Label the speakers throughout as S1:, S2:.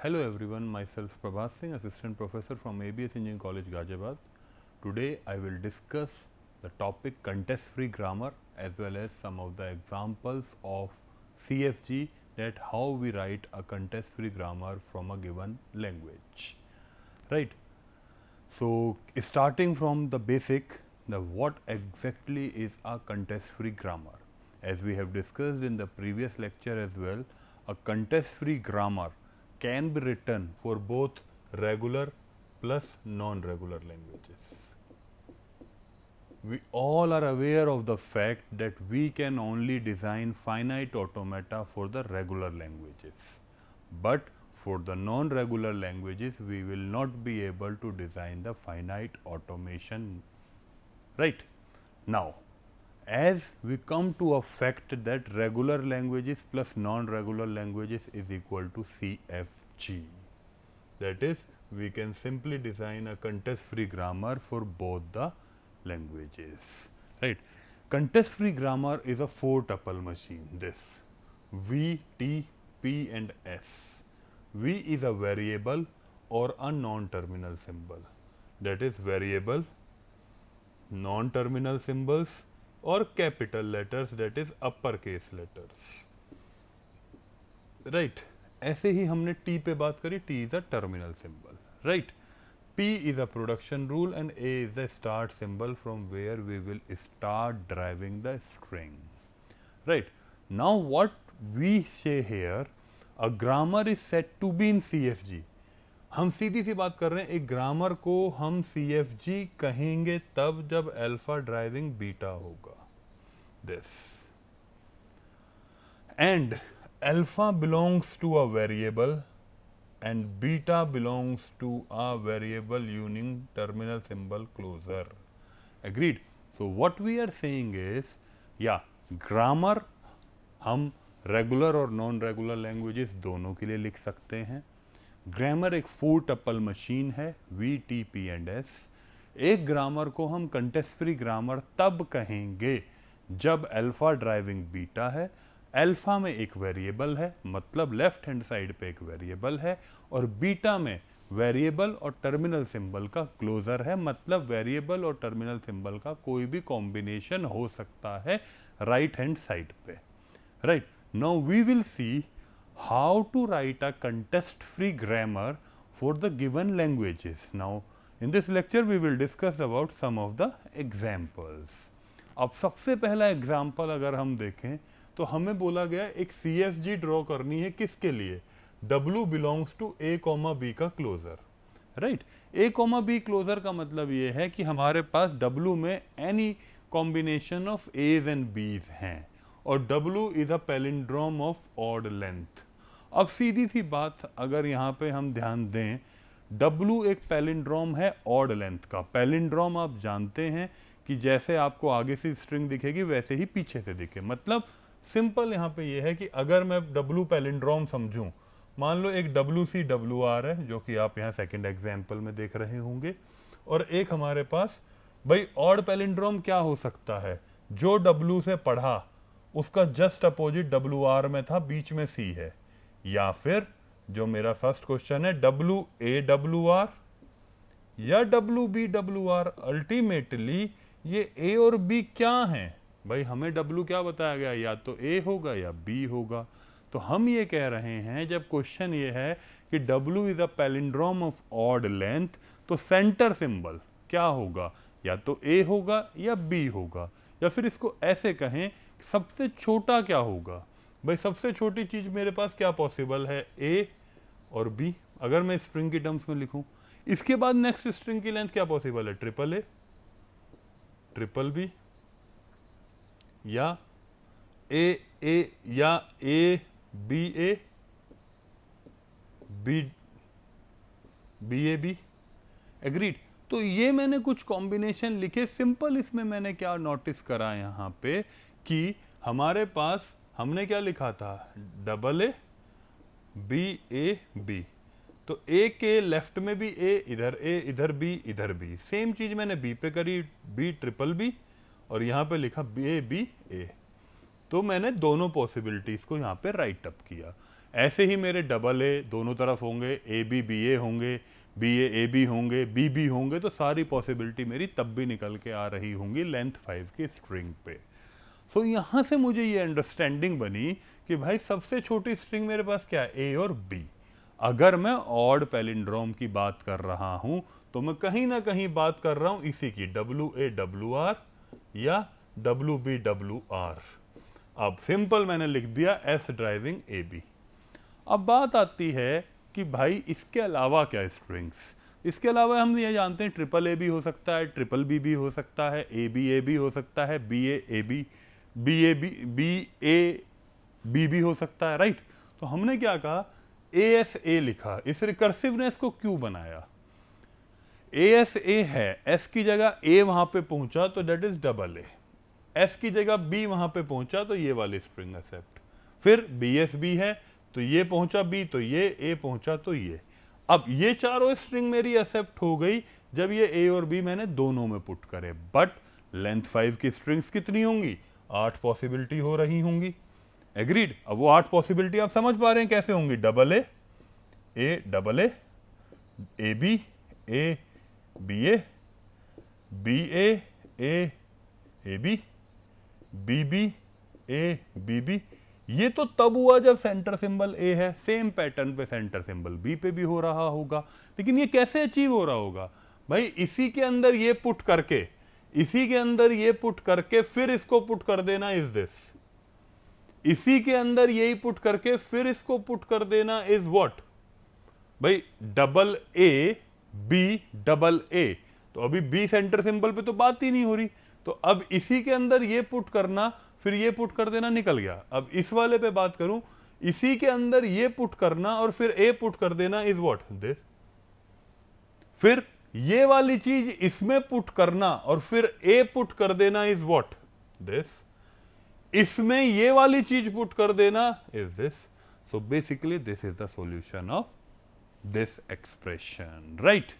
S1: Hello everyone, myself Prabhat Singh, Assistant Professor from ABS Engineering College, Ghaziabad. Today I will discuss the topic context-free grammar as well as some of the examples of CFG, that how we write a context-free grammar from a given language, right. So, starting from the basic, what exactly is a context-free grammar? As we have discussed in the previous lecture as well, a context-free grammar can be written for both regular plus non-regular languages. We all are aware of the fact that we can only design finite automata for the regular languages, but for the non-regular languages we will not be able to design the finite automation, right. Now, as we come to a fact that regular languages plus non-regular languages is equal to CFG, that is, we can simply design a context-free grammar for both the languages, right. Context-free grammar is a 4-tuple machine, this V, T, P and S. V is a variable or a non-terminal symbol, that is variable, non-terminal symbols or capital letters, that is uppercase letters, right. ऐसे ही हमने T पे बात करी, T is a terminal symbol, right. P is a production rule and A is the start symbol from where we will start driving the string, right. Now, what we say here, a grammar is said to be in CFG. हम सीधी सी बात कर रहे हैं, एक grammar को हम CFG कहेंगे तब जब अल्फा ड्राइविंग बीटा होगा, this, and alpha belongs to a variable and beta belongs to a variable using terminal symbol closer. Agreed? So, what we are saying is, yeah, grammar हम regular और non-regular languages दोनों के लिए लिख सकते हैं. Grammar एक 4-tuple मशीन है, V, T, P and S. एक ग्रामर को हम कंटेक्स्ट फ्री ग्रामर तब कहेंगे जब अल्फा ड्राइविंग बीटा है, अल्फा में एक वेरिएबल है, मतलब लेफ्ट हैंड साइड पे एक वेरिएबल है, और बीटा में वेरिएबल और टर्मिनल सिंबल का क्लोजर है, मतलब वेरिएबल और टर्मिनल सिंबल का कोई भी कॉम्बिनेशन हो सकता है राइट हैंड साइड पे, right. Now we will see how to write a context free grammar for the given languages. Now in this lecture we will discuss about some of the examples. अब सबसे पहला example अगर हम देखें तो हमें बोला गया एक CFG ड्रॉ करनी है, किसके लिए, W belongs to A, B का closure, right. A, B closure का मतलब ये है कि हमारे पास W में any combination of A's and B's हैं और W is a palindrome of odd length. अब सीधी सी बात अगर यहाँ पे हम ध्यान दें, W एक पैलिंड्रोम है ऑड लेंथ का. पैलिंड्रोम आप जानते हैं कि जैसे आपको आगे से स्ट्रिंग दिखेगी वैसे ही पीछे से दिखे, मतलब सिंपल यहाँ पे ये है कि अगर मैं W पैलिंड्रोम समझूं, मान लो एक WCWR है जो कि आप यहाँ सेकंड एग्जाम्पल में देख रहे होंगे, और एक हमारे पास भाई ऑड पैलिंड्रोम क्या हो सकता है, जो W से पढ़ा उसका जस्ट अपोजिट WR में था, बीच में C है, या फिर जो मेरा फर्स्ट क्वेश्चन है WAWR या WBWR. अल्टीमेटली ये A और B क्या हैं भाई, हमें W क्या बताया गया, या तो A होगा या B होगा. तो हम ये कह रहे हैं जब क्वेश्चन ये है कि W is a palindrome of odd length, तो सेंटर सिंबल क्या होगा, या तो A होगा या B होगा, या फिर इसको ऐसे कहें सबसे छोटा क्या होगा. भाई सबसे छोटी चीज मेरे पास क्या पॉसिबल है, A और B, अगर मैं स्ट्रिंग की टर्म्स में लिखूं. इसके बाद नेक्स्ट स्ट्रिंग की लेंथ क्या पॉसिबल है, ट्रिपल A, ट्रिपल B, या A या ABA, BAB. एग्रीड. तो ये मैंने कुछ कॉम्बिनेशन लिखे सिंपल. इसमें मैंने क्या नोटिस करा यहाँ पे कि हमारे पास हमने क्या लिखा था, AA BAB, तो A के लेफ्ट में भी A, इधर B, इधर B. सेम चीज मैंने B पे करी, BBB, और यहाँ पे लिखा BA. तो मैंने दोनों पॉसिबिलिटीज को यहाँ पे राइट अप किया. ऐसे ही मेरे डबल ए दोनों तरफ होंगे, ए बी बी ए होंगे, बी ए बी होंगे, बी बी होंगे, तो सारी पॉसिबिलिटी मेरी तब भी निकल के आ रही होंगी लेंथ 5 की स्ट्रिंग पे। सो यहाँ से मुझे ये अंडरस्टैंडिंग बनी कि भाई सबसे छोटी स्ट्रिंग मेरे पास क्या है, ए और बी। अगर मैं ऑड पैलिंड्रोम की बात कर रहा हूं तो मैं कहीं ना कहीं बात कर रहा हूं इसी की, डब्ल्यू ए डब्ल्यू आर या डब्ल्यू बी डब्ल्यू आर। अब सिंपल मैंने लिख दिया एस ड्राइविंग ए बी। अब बात आती है कि भाई इसके अलावा क्या स्ट्रिंग्स, इसके अलावा हम ये जानते हैं ट्रिपल ए भी हो सकता है, ट्रिपल बी भी हो सकता है, ए बी हो सकता है, B A B, B A B भी हो सकता है, राइट। तो हमने क्या कहा, ए एस ए लिखा। इस रिकर्सिवनेस को क्यों बनाया, ए एस ए है, एस की जगह ए वहां पे पहुंचा तो that is double A, S की जगह बी वहां पे पहुंचा तो ये वाली स्ट्रिंग एक्सेप्ट, फिर बी एस बी है तो ये पहुंचा बी तो ये, ए पहुंचा तो ये। अब ये चारों स्ट्रिंग मेरी एक्सेप्ट हो गई जब ये ए और बी मैंने दोनों में पुट करे। बट लेंथ 5 की स्ट्रिंग्स कितनी होंगी, 8 पॉसिबिलिटी हो रही होंगी। एग्रीड। अब वो 8 पॉसिबिलिटी आप समझ पा रहे हैं कैसे होंगी, double A double A B A B A B B A B. ये तो तब हुआ जब सेंटर सिंबल ए है, सेम पैटर्न पे सेंटर सिंबल बी पे भी हो रहा होगा। लेकिन ये कैसे अचीव हो रहा होगा भाई, इसी के अंदर ये पुट करके, इसी के अंदर ये पुट करके फिर इसको पुट कर देना इज दिस, इसी के अंदर यही पुट करके फिर इसको पुट कर देना इज व्हाट भाई, double A B double A. तो अभी बी सेंटर सिंबल पे तो बात ही नहीं हो रही, तो अब इसी के अंदर ये पुट करना फिर ये पुट कर देना, निकल गया। अब इस वाले पे बात करूं, इसी के अंदर ये पुट करना और फिर ए पुट कर देना इज व्हाट दिस, फिर ये वाली चीज इसमें पुट करना और फिर ए पुट कर देना इज व्हाट दिस, इसमें ये वाली चीज पुट कर देना is this. So basically this is the solution of this expression, right.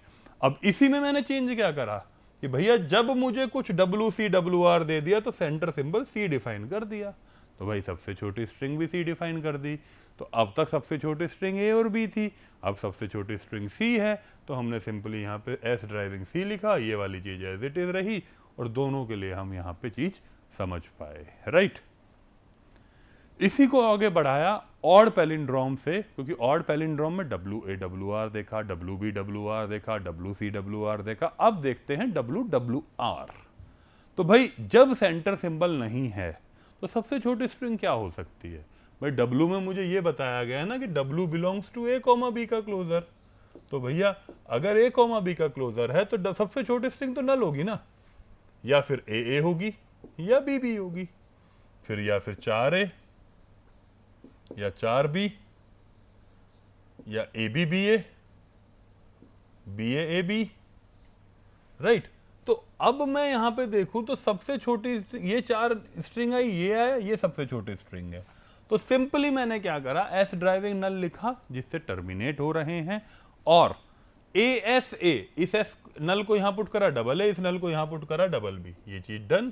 S1: अब इसी में मैंने चेंज क्या करा कि भैया जब मुझे कुछ डब्ल्यू सी डब्ल्यू आर दे दिया तो सेंटर सिंबल सी डिफाइन कर दिया, तो भाई सबसे छोटी स्ट्रिंग भी सी डिफाइन कर दी। तो अब तक सबसे छोटी स्ट्रिंग ए और बी थी, अब सबसे छोटी स्ट्रिंग सी है, तो हमने सिंपली यहाँ पे एस ड्राइविंग सी लिखा, ये वाली चीज एज इट इज रही और दोनों के लिए हम यहाँ पे चीज समझ पाए, राइट। इसी को आगे बढ़ाया ऑड पैलिंड्रोम से, क्योंकि ऑड पैलिंड्रोम में डब्ल्यू ए डब्ल्यू आर देखा, डब्ल्यू बी डब्ल्यू आर देखा, डब्ल्यू सी डब्ल्यू आर देखा, अब देखते हैं डब्ल्यू डब्ल्यू आर। तो भाई जब सेंटर सिंबल नहीं है तो सबसे छोटी स्ट्रिंग क्या हो सकती है भाई, डब्ल्यू में मुझे ये बताया गया है ना कि W belongs to A comma B का क्लोजर, तो भैया अगर ए कॉमा बी का क्लोजर है तो सबसे छोटी स्ट्रिंग तो नल होगी ना, या फिर ए होगी या बी होगी, फिर या फिर 4a या 4b या ab ba ba ab, right. तो अब मैं यहां पे देखूं तो सबसे छोटी ये 4 स्ट्रिंग आई, ये आया, ये सबसे छोटी स्ट्रिंग है। तो सिंपली मैंने क्या करा, एस ड्राइविंग नल लिखा जिससे टर्मिनेट हो रहे हैं, और ए एस ए, इस एस नल को यहां पुट करा डबल ए, इस नल को यहां पुट करा डबल बी, ये चीज डन।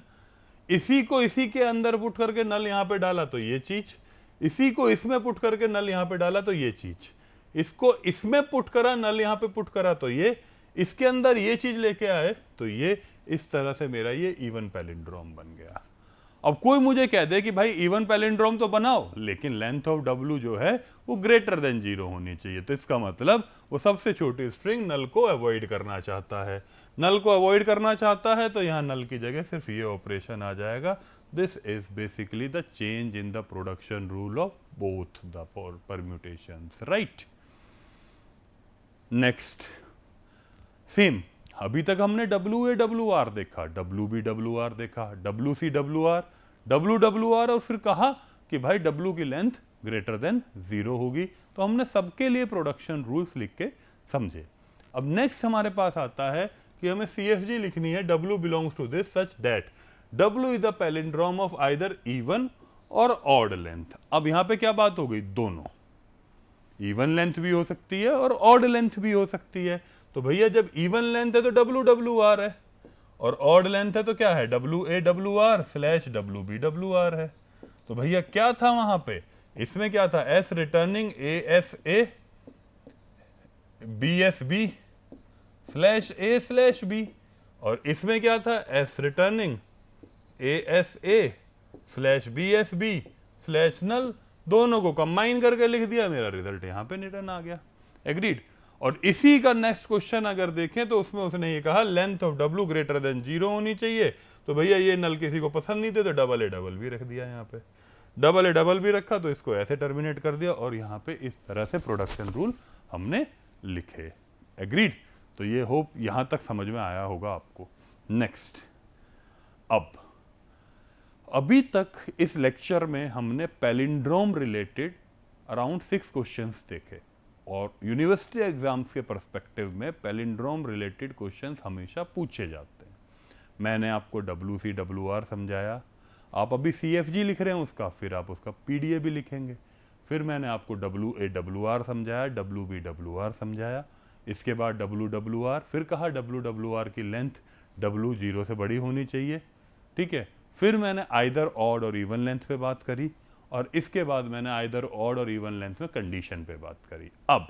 S1: इसी को इसी के अंदर पुट करके नल यहां पे डाला तो ये चीज, इसी को इसमें पुट करके नल यहां पे डाला तो ये चीज, इसको इसमें पुट करा नल यहां पे पुट करा तो ये, इसके अंदर ये चीज लेके आए तो ये, इस तरह से मेरा ये इवन पैलिंड्रोम बन गया। अब कोई मुझे कह दे कि भाई इवन पैलिंड्रोम तो बनाओ लेकिन लेंथ ऑफ डब्ल्यू जो है वो ग्रेटर देन 0 होनी चाहिए, तो इसका मतलब वो सबसे छोटी स्ट्रिंग नल को अवॉइड करना चाहता है। नल को अवॉइड करना चाहता है तो यहां नल की जगह सिर्फ ये ऑपरेशन आ जाएगा। This is basically the change in the production rule of both the permutations, right. Next same, अभी तक हमने डब्ल्यू ए डब्ल्यू आर देखा, डब्ल्यू बी डब्ल्यू आर देखा, डब्ल्यू सी डब्ल्यू आर और फिर कहा कि भाई डब्ल्यू की लेंथ ग्रेटर देन 0 होगी, तो हमने सबके लिए प्रोडक्शन रूल्स लिख के समझे। अब नेक्स्ट हमारे पास आता है कि हमें CFG लिखनी है, W belongs to this such that W is the palindrome of either even और ऑड लेंथ। अब यहां पे क्या बात हो गई, दोनों, इवन लेंथ भी हो सकती है और ऑड लेंथ भी हो सकती है। तो भैया जब इवन लेंथ है तो डब्ल्यू डब्ल्यू आर है, और ऑड लेंथ है तो क्या है, W A W R slash W B W R है। तो भैया क्या था वहां पे इसमें क्या था, S returning A S A B S B slash A slash B, और इसमें क्या था, S returning A S A slash B S B slash null. दोनों को कंबाइन करके लिख दिया, मेरा रिजल्ट यहाँ पे रिटर्न आ गया। एग्रीड। और इसी का नेक्स्ट क्वेश्चन अगर देखें तो उसमें उसने ये कहा length of W greater than 0 होनी चाहिए। तो भैया ये नल किसी को पसंद नहीं थे, तो डबल ए डबल भी रख दिया यहाँ पे, डबल ए डबल भी रखा, तो इसको ऐसे टर्मिनेट कर दिया, और यहाँ पे इस तरह से प्रोडक्शन रूल हमने लिखे। एग्रीड। तो ये होप यहाँ तक समझ में आया होगा आपको। नेक्स्ट, अब अभी तक इस लेक्चर में हमने पैलिंड्रोम रिलेटेड अराउंड 6 क्वेश्चंस देखे, और यूनिवर्सिटी एग्जाम्स के पर्सपेक्टिव में पैलिंड्रोम रिलेटेड क्वेश्चंस हमेशा पूछे जाते हैं। मैंने आपको WCWR समझाया, आप अभी CFG लिख रहे हैं उसका, फिर आप उसका PDA भी लिखेंगे। फिर मैंने आपको WAWR समझाया, WBWR समझाया, इसके बाद WWR, फिर कहा WWR की लेंथ W 0 से बड़ी होनी चाहिए, ठीक है। फिर मैंने आइदर ऑड और इवन लेंथ पे बात करी, और इसके बाद मैंने आइदर ऑड और इवन लेंथ में कंडीशन पे बात करी। अब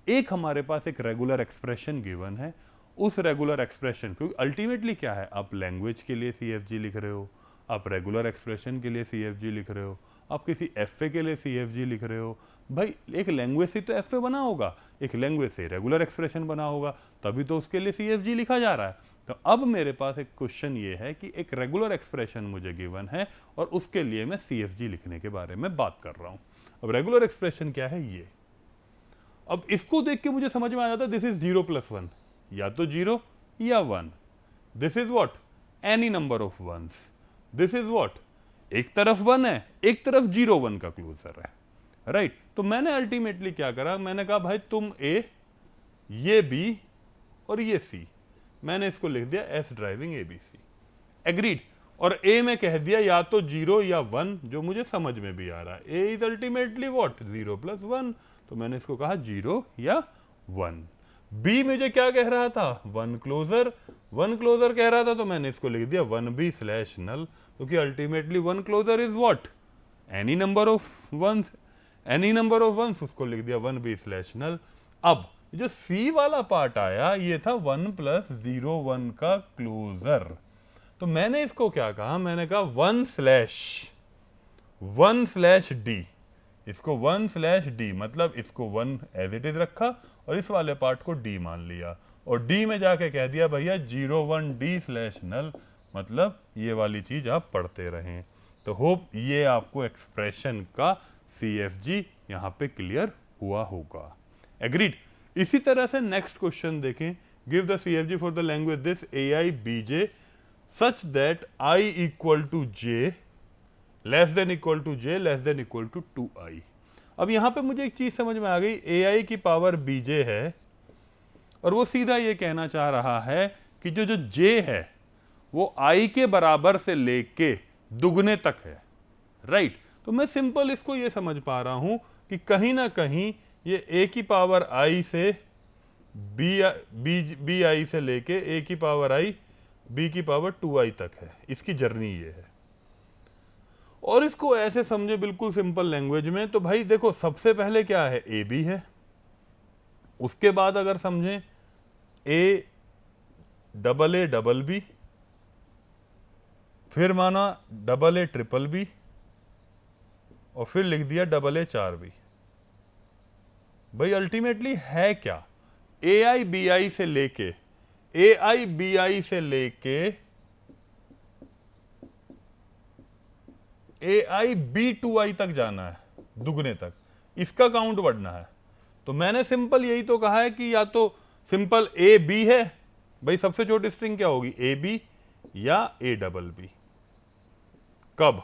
S1: एक हमारे पास एक रेगुलर एक्सप्रेशन गिवन है, उस रेगुलर एक्सप्रेशन, क्योंकि अल्टीमेटली क्या है, आप लैंग्वेज के लिए CFG लिख रहे हो, आप रेगुलर एक्सप्रेशन के लिए CFG लिख रहे हो, आप किसी FA के लिए CFG लिख रहे हो, भाई एक लैंग्वेज से तो FA बना होगा, एक लैंग्वेज से रेगुलर एक्सप्रेशन बना होगा, तभी तो उसके लिए CFG लिखा जा रहा है। तो अब मेरे पास एक क्वेश्चन ये है कि एक रेगुलर एक्सप्रेशन मुझे गिवन है, और उसके लिए मैं CFG लिखने के बारे में बात कर रहा हूं। अब रेगुलर एक्सप्रेशन क्या है ये, अब इसको देख के मुझे समझ में आ जाता है, दिस इज 0 + 1, या तो 0 या 1, this is what, any number of ones, this is what, एक तरफ 1 है, एक तरफ 0 1 का क्लोजर है, राइट। तो मैंने अल्टीमेटली क्या करा, मैंने कहा भाई तुम A, ये B और ये C, मैंने इसको लिख दिया S ड्राइविंग ABC। एग्रीड। और A में कह दिया या तो 0 या 1, जो मुझे समझ में भी आ रहा है, A इज अल्टीमेटली व्हाट, 0 + 1, तो मैंने इसको कहा 0 या 1। B मुझे क्या कह रहा था, 1 क्लोजर, 1 क्लोजर कह रहा था, तो मैंने इसको लिख दिया 1B स्लैश नल, क्योंकि ultimately 1 closure is what, any number of ones, any number of ones, उसको लिख दिया 1B स्लैश नल। अब जो C वाला पार्ट आया, ये था 1 + 0 1 का क्लोजर, तो मैंने इसको क्या कहा, मैंने कहा 1 स्लैश D, इसको 1 स्लैश D, मतलब इसको 1 एज इट इज रखा, और इस वाले पार्ट को D मान लिया, और D में जाके कह दिया भैया 0 1 D स्लैश नल, मतलब ये वाली चीज आप पढ़ते रहें। तो होप ये आपको एक्सप्रेशन का CFG यहाँ पे क्लियर हुआ होगा। एग्रीड। इसी तरह से नेक्स्ट क्वेश्चन देखें, give the CFG for the language this AI BJ such that I = J less than equal to J less than equal to 2I। अब यहां पे मुझे एक चीज समझ में आ गई, AI की पावर BJ है, और वो सीधा ये कहना चाह रहा है कि जो J है वो I के बराबर से लेके दुगने तक है, राइट। तो मैं सिंपल इसको ये समझ पा रहा हूं कि कहीं ना कहीं ये A की पावर I से BI से लेके A की पावर I B की पावर 2I तक है, इसकी जर्नी ये है। और इसको ऐसे समझे बिल्कुल सिंपल लैंग्वेज में, तो भाई देखो सबसे पहले क्या है, AB है, उसके बाद अगर समझें A AA BB, फिर माना AA BBB, और फिर लिख दिया AA 4B। भाई अल्टीमेटली है क्या, AI BI से लेके AI B2I तक जाना है, दुगने तक, इसका काउंट बढ़ना है। तो मैंने सिंपल यही तो कहा है कि या तो सिंपल AB है, भाई सबसे छोटी स्ट्रिंग क्या होगी, AB या ABB। कब,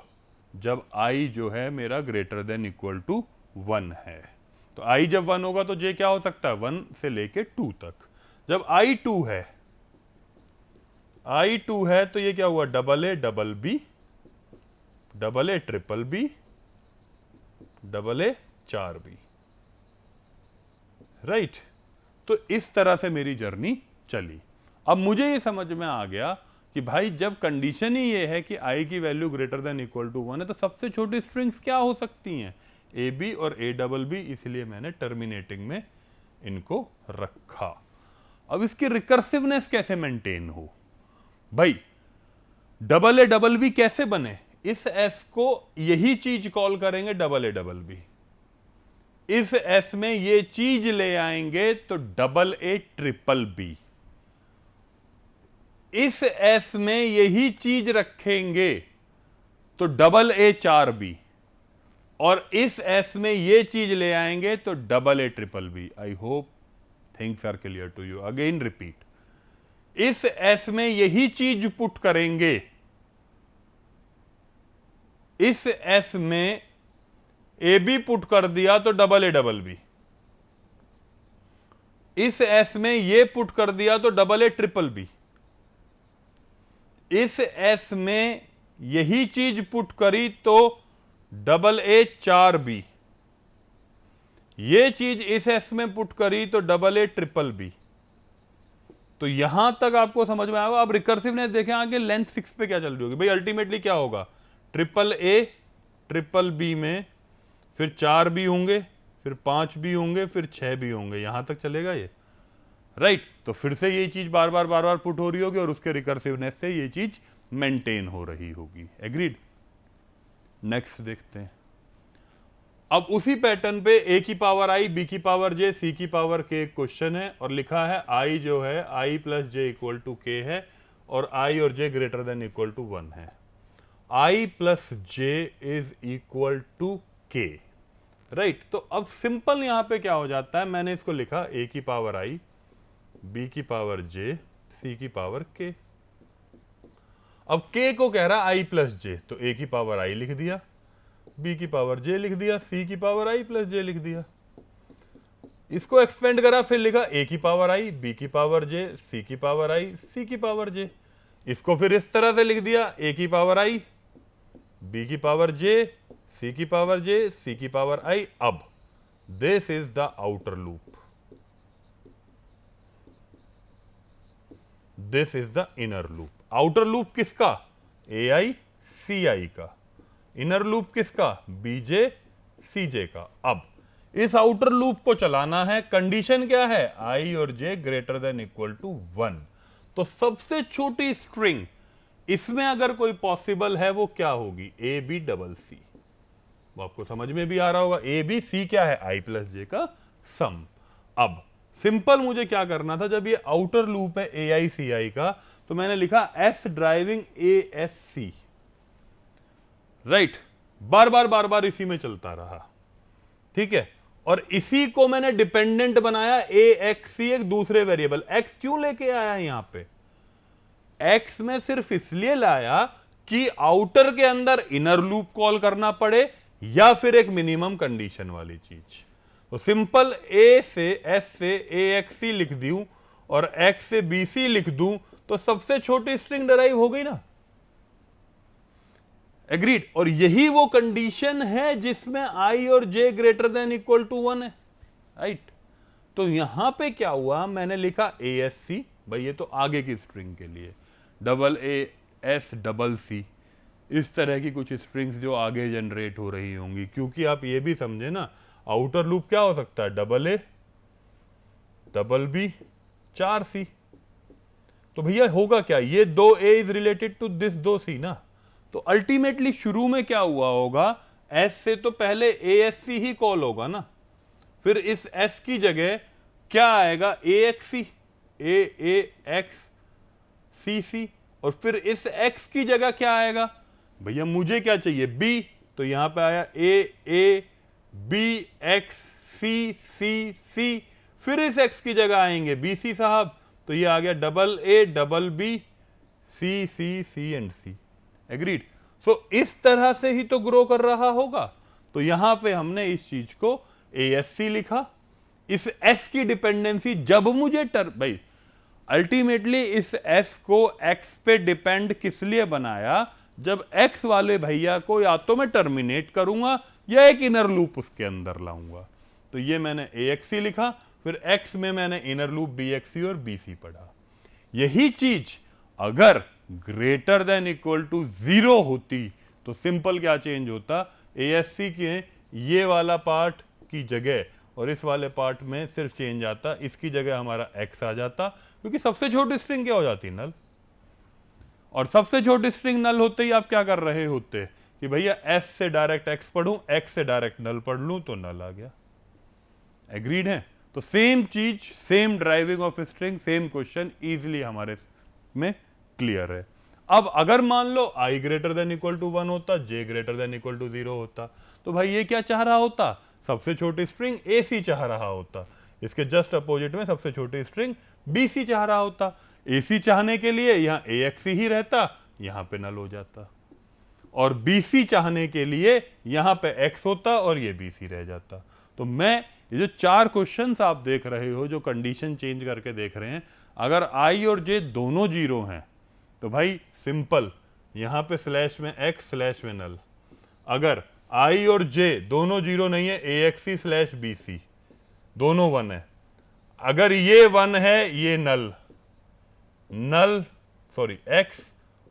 S1: जब I जो है मेरा ग्रेटर देन इक्वल टू 1 है। तो I जब 1 होगा तो J क्या हो सकता है, 1 से लेके 2 तक। जब I 2 है तो ये क्या हुआ, AA BB, AA BBB, AA 4B, right. तो इस तरह से मेरी जर्नी चली। अब मुझे ये समझ में आ गया कि भाई जब कंडीशन ही ये है कि I की value greater than equal to 1 है, तो सबसे छोटी स्ट्रिंग्स क्या हो सकती हैं, ए बी और ए डबल बी, इसलिए मैंने टर्मिनेटिंग में इनको रखा। अब इसकी रिकर्सिवनेस कैसे मेंटेन हो भाई, डबल ए डबल बी कैसे बने, इस एस को यही चीज कॉल करेंगे डबल ए डबल बी, इस एस में ये चीज ले आएंगे तो डबल ए ट्रिपल बी, इस एस में यही चीज रखेंगे तो डबल ए चार बी, और इस एस में ये चीज ले आएंगे तो double A triple B. I hope things are clear to you. Again repeat, इस एस में यही चीज पुट करेंगे, इस एस में ए बी पुट कर दिया तो डबल ए डबल बी, इस एस में ये पुट कर दिया तो डबल ए ट्रिपल बी, इस एस में यही चीज पुट करी तो डबल ए चार बी, ये चीज इस एस में पुट करी तो डबल ए ट्रिपल बी। तो यहां तक आपको समझ में आएगा। अब रिकर्सिवनेस देखें आगे, लेंथ 6 पे क्या चल रही होगी भाई, अल्टीमेटली क्या होगा, ट्रिपल ए ट्रिपल बी में फिर 4 बी होंगे, फिर 5 बी होंगे, फिर 6 बी होंगे, यहां तक चलेगा ये, राइट। तो फिर से ये चीज बार बार पुट हो रही होगी और उसके रिकर्सिवनेस से ये चीज मेंटेन हो रही होगी। एग्रीड। नेक्स्ट देखते हैं। अब उसी पैटर्न पे ए की पावर आई, बी की पावर जे, सी की पावर के एक क्वेश्चन है और लिखा है आई जो है I plus J equal to K है और आई और J greater than equal to 1 है। I plus J is equal to K, right. तो अब सिंपल यहां पे क्या हो जाता है, मैंने इसको लिखा ए की पावर आई, बी की पावर जे, सी की पावर के। अब के को कह रहा आई प्लस जे, तो ए की पावर आई लिख दिया, बी की पावर जे लिख दिया, सी की पावर आई प्लस जे लिख दिया। इसको एक्सपेंड करा, फिर लिखा ए की पावर आई, बी की पावर जे, सी की पावर आई, सी की पावर जे। इसको फिर इस तरह से लिख दिया, ए की पावर आई, बी की पावर जे, सी की पावर जे, सी की पावर आई। अब this is the outer loop, this is the inner loop. Outer loop किसका, ए आई सी आई का, इनर लूप किसका, बीजे सीजे का। अब इस आउटर लूप को चलाना है, कंडीशन क्या है, आई और J greater than equal to 1। तो सबसे छोटी स्ट्रिंग इसमें अगर कोई पॉसिबल है वो क्या होगी, ए बी डबल सी। वो आपको समझ में भी आ रहा होगा, ए बी सी क्या है, आई प्लस जे का सम। अब सिंपल मुझे क्या करना था, जब ये आउटर लूप है ए आई सी आई का, तो मैंने लिखा S driving A S C, right. बार बार इसी में चलता रहा, ठीक है। और इसी को मैंने डिपेंडेंट बनाया ए एक्स सी, एक दूसरे वेरिएबल। एक्स क्यों लेके आया यहां पे, एक्स में सिर्फ इसलिए लाया कि आउटर के अंदर इनर लूप कॉल करना पड़े या फिर एक मिनिमम कंडीशन वाली चीज। तो सिंपल ए से एस से ए एक्स सी लिख दूं और एक्स से बी सी लिख दूं तो सबसे छोटी स्ट्रिंग डराइव हो गई ना। एग्रीड। और यही वो कंडीशन है जिसमें आई और J greater than equal to 1 है, राइट। तो यहां पे क्या हुआ, मैंने लिखा ए एस सी, भाई ये तो आगे की स्ट्रिंग के लिए, double A S double C, इस तरह की कुछ स्ट्रिंग्स जो आगे जनरेट हो रही होंगी। क्योंकि आप ये भी समझे ना, आउटर लूप क्या हो सकता है, डबल ए डबल बी 4 सी। तो भैया होगा क्या, ये 2 ए इज रिलेटेड टू दिस 2 सी ना। तो अल्टीमेटली शुरू में क्या हुआ होगा, एस से तो पहले ए एस सी ही कॉल होगा ना, फिर इस एस की जगह क्या आएगा, ए एक्स सी, ए एक्स सी सी, और फिर इस एक्स की जगह क्या आएगा, भैया मुझे क्या चाहिए, बी, तो यहां पे आया A B x C C सी, फिर इस एक्स की जगह आएंगे बी सी साहब, तो ये आ गया double A double B C C C and C. Agreed. So इस तरह से ही तो ग्रो कर रहा होगा। तो यहां पे हमने इस चीज को ए एस सी लिखा। इस एस की डिपेंडेंसी जब मुझे भाई अल्टीमेटली इस एस को एक्स पे डिपेंड किस लिए बनाया, जब एक्स वाले भैया को या तो मैं टर्मिनेट करूंगा या एक इनर लूप उसके अंदर लाऊंगा। तो ये मैंने ए एक्स सी लिखा, फिर एक्स में मैंने इनर लूप बी एक्स सी और बी सी पढ़ा। यही चीज अगर ग्रेटर देन इक्वल टू 0 होती तो सिंपल क्या चेंज होता, ए एस सी के ये वाला पार्ट की जगह और इस वाले पार्ट में सिर्फ चेंज आता, इसकी जगह हमारा x आ जाता, क्योंकि सबसे छोटी स्ट्रिंग क्या हो जाती, नल। और सबसे छोटी स्ट्रिंग नल होते ही आप क्या कर रहे होते कि भैया s से डायरेक्ट x पढ़ूं, x से डायरेक्ट नल पढ़ लूं, तो नल आ गया। एग्रीड है? तो सेम चीज, same deriving of string, same question easily हमारे में क्लियर है। अब अगर मान लो i greater than equal to 1 होता, j greater than equal to 0 होता, तो भाई ये क्या चाह रहा होता, सबसे छोटी स्ट्रिंग AC चाह रहा होता, इसके जस्ट अपोजिट में सबसे छोटी स्ट्रिंग BC चाह रहा होता। AC चाहने के लिए यहां AX ही रहता, यहां पे नल हो जाता, और BC चाहने के लिए यहां पे X होता और ये BC रह जाता। तो मैं ये जो 4 क्वेश्चंस आप देख रहे हो, जो कंडीशन चेंज करके देख रहे हैं, अगर I और J दोनों जीरो हैं तो भाई सिंपल, यहां पे स्लैश में X स्लैश में नल। अगर I और J दोनों जीरो नहीं है, AXC स्लैश BC दोनों 1 है। अगर ये 1 है, ये नल, सॉरी X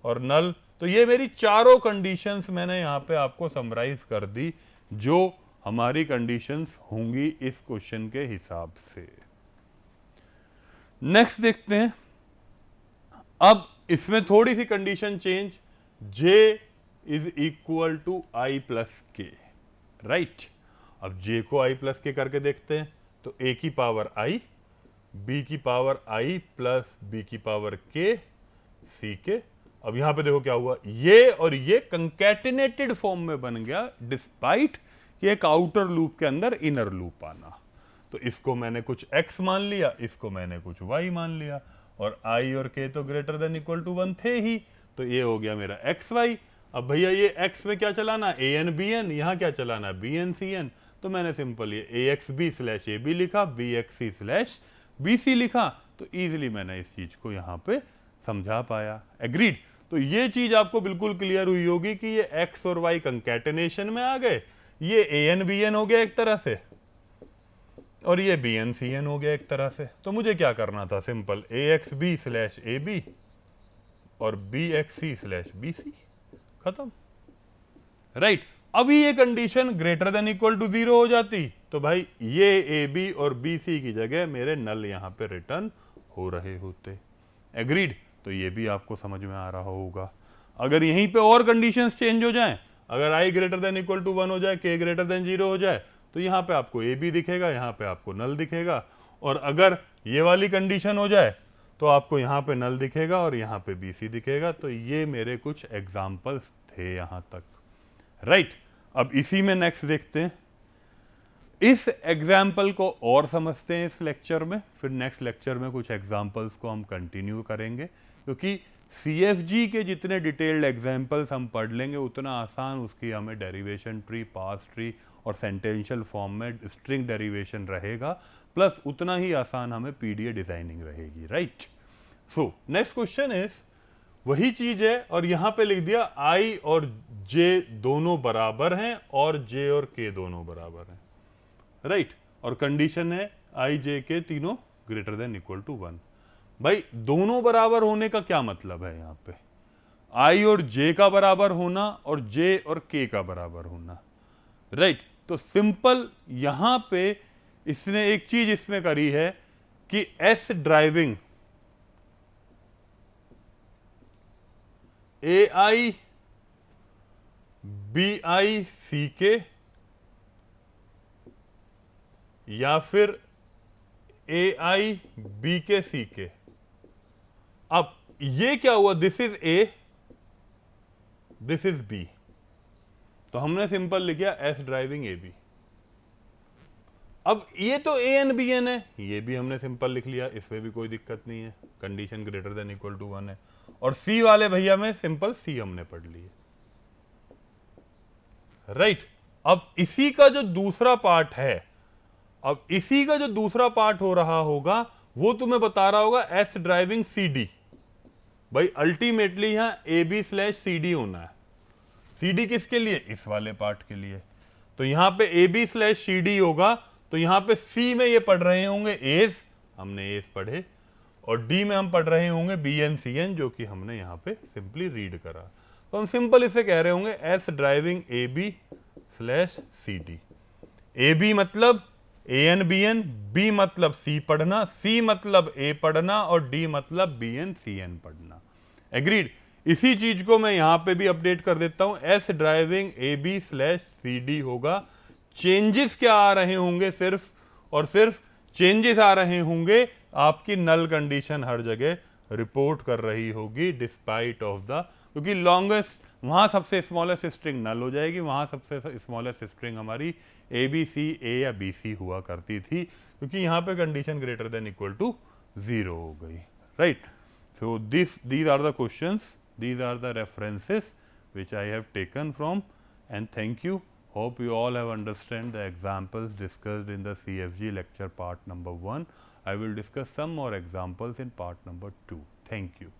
S1: और नल, तो ये मेरी चारों कंडीशंस मैंने यहां पे आपको समराइज कर दी, जो हमारी कंडीशंस होंगी इस क्वेश्चन के हिसाब से। नेक्स्ट देखते हैं। अब इसमें थोड़ी सी condition change, J is equal to I plus K, right. अब J को I प्लस के करके देखते हैं, तो A की पावर I, B की पावर I प्लस B की पावर K, C के। अब यहां पे देखो क्या हुआ, ये और ये कंकैटिनेटेड फॉर्म में बन गया, डिस्पाइट कि एक आउटर लूप के अंदर इनर लूप आना। तो इसको मैंने कुछ x मान लिया, इसको मैंने कुछ y मान लिया, और I और k तो ग्रेटर देन इक्वल टू 1 थे ही, तो ये हो गया मेरा xy। अब भैया ये x में क्या चलाना, an bn, यहां क्या चलाना, bn cn, तो मैंने सिंपल ये axb स्लैश ab लिखा, bxc स्लैश bc लिखा, तो इजीली मैंने इस चीज को यहां पे समझा पाया। एग्रीड? तो ये चीज आपको बिल्कुल क्लियर हुई होगी कि ये x और y कंकैटिनेशन में आ गए, ये an bn हो गया एक तरह से, और ये bn cn हो गया एक तरह से। तो मुझे क्या करना था, सिंपल axb स्लैश ab और bxc स्लैश bc, खत्म, राइट। अभी ये condition greater than equal to 0 हो जाती, तो भाई ये ab और bc की जगह मेरे नल यहां पे रिटर्न हो रहे होते। एग्रीड? तो ये भी आपको समझ में आ रहा होगा। अगर यहीं पे और कंडीशंस चेंज हो जाएं, अगर i greater than equal to 1 हो जाए, k ग्रेटर देन 0 हो जाए, तो यहाँ पे आपको AB दिखेगा, यहाँ पे आपको नल दिखेगा, और अगर ये वाली कंडीशन हो जाए तो आपको यहाँ पे नल दिखेगा और यहाँ पे BC दिखेगा। तो ये मेरे कुछ एग्जाम्पल्स थे यहाँ तक, राइट। अब इसी में नेक्स्ट देखते हैं, इस एग्जाम्पल को और समझते हैं इस लेक्चर में, फिर नेक्स्ट लेक्चर में कुछ एग्जाम्पल्स को हम कंटिन्यू करेंगे, क्योंकि CFG के जितने डिटेल्ड एग्जाम्पल्स हम पढ़ लेंगे उतना आसान उसकी हमें डेरिवेशन ट्री, पास ट्री और सेंटेंशियल फॉर्म में स्ट्रिंग डेरिवेशन रहेगा, प्लस उतना ही आसान हमें PDA डिजाइनिंग रहेगी, right. So next question is वही चीज है, और यहां पे लिख दिया I और J दोनों बराबर हैं और J और K दोनों बराबर हैं, राइट। और कंडीशन है I J K तीनों ग्रेटर देन इक्वल टू 1। भाई दोनों बराबर होने का क्या मतलब है, यहां पे I और J का बराबर होना और J और K का बराबर होना, राइट। तो सिंपल यहां पे इसने एक चीज इसमें करी है कि S driving AI BI CK या फिर AI BK CK। अब ये क्या हुआ, this is A, this is B, तो हमने सिंपल लिख दिया S ड्राइविंग AB। अब ये तो AN BN है, ये भी हमने सिंपल लिख लिया, इसमें भी कोई दिक्कत नहीं है, condition greater than equal to 1 है। और C वाले भैया में सिंपल C हमने पढ़ लिए, राइट। अब इसी का जो दूसरा पार्ट है, अब इसी का जो दूसरा पार्ट हो रहा होगा वो तुम्हें बता रहा होगा S ड्राइविंग CD। भाई अल्टीमेटली यहां AB स्लैश CD होना है। CD किसके लिए, इस वाले पार्ट के लिए। तो यहां पे AB स्लैश CD होगा, तो यहां पे C में ये पढ़ रहे होंगे एज, हमने एज पढ़े, और D में हम पढ़ रहे होंगे BN CN, जो कि हमने यहां पे सिंपली रीड करा। तो हम सिंपल इसे कह रहे होंगे S deriving AB slash CD। A B मतलब A N B N, B मतलब सी पढ़ना, सी मतलब ए पढ़ना और डी मतलब बी एन सी एन पढ़ना। एग्रीड। इसी चीज को मैं यहां पे भी अपडेट कर देता हूं, S driving A B slash C D होगा। चेंजेस क्या आ रहे होंगे, सिर्फ और सिर्फ चेंजेस आ रहे होंगे, आपकी नल कंडीशन हर जगह रिपोर्ट कर रही होगी डिस्पाइट ऑफ द, क्योंकि लॉन्गेस्ट वहां सबसे स्मॉलेस्ट स्ट्रिंग नल हो जाएगी, वहां सबसे स्मॉलेस्ट स्ट्रिंग हमारी ए बी सी ए या बी सी हुआ करती थी, क्योंकि यहां पे condition greater than equal to 0 हो गई, right. So these are the questions, these are the references which I have taken from, and thank you. Hope you all have understand the examples discussed in the CFG lecture part number 1. I will discuss some more examples in part number 2. Thank you.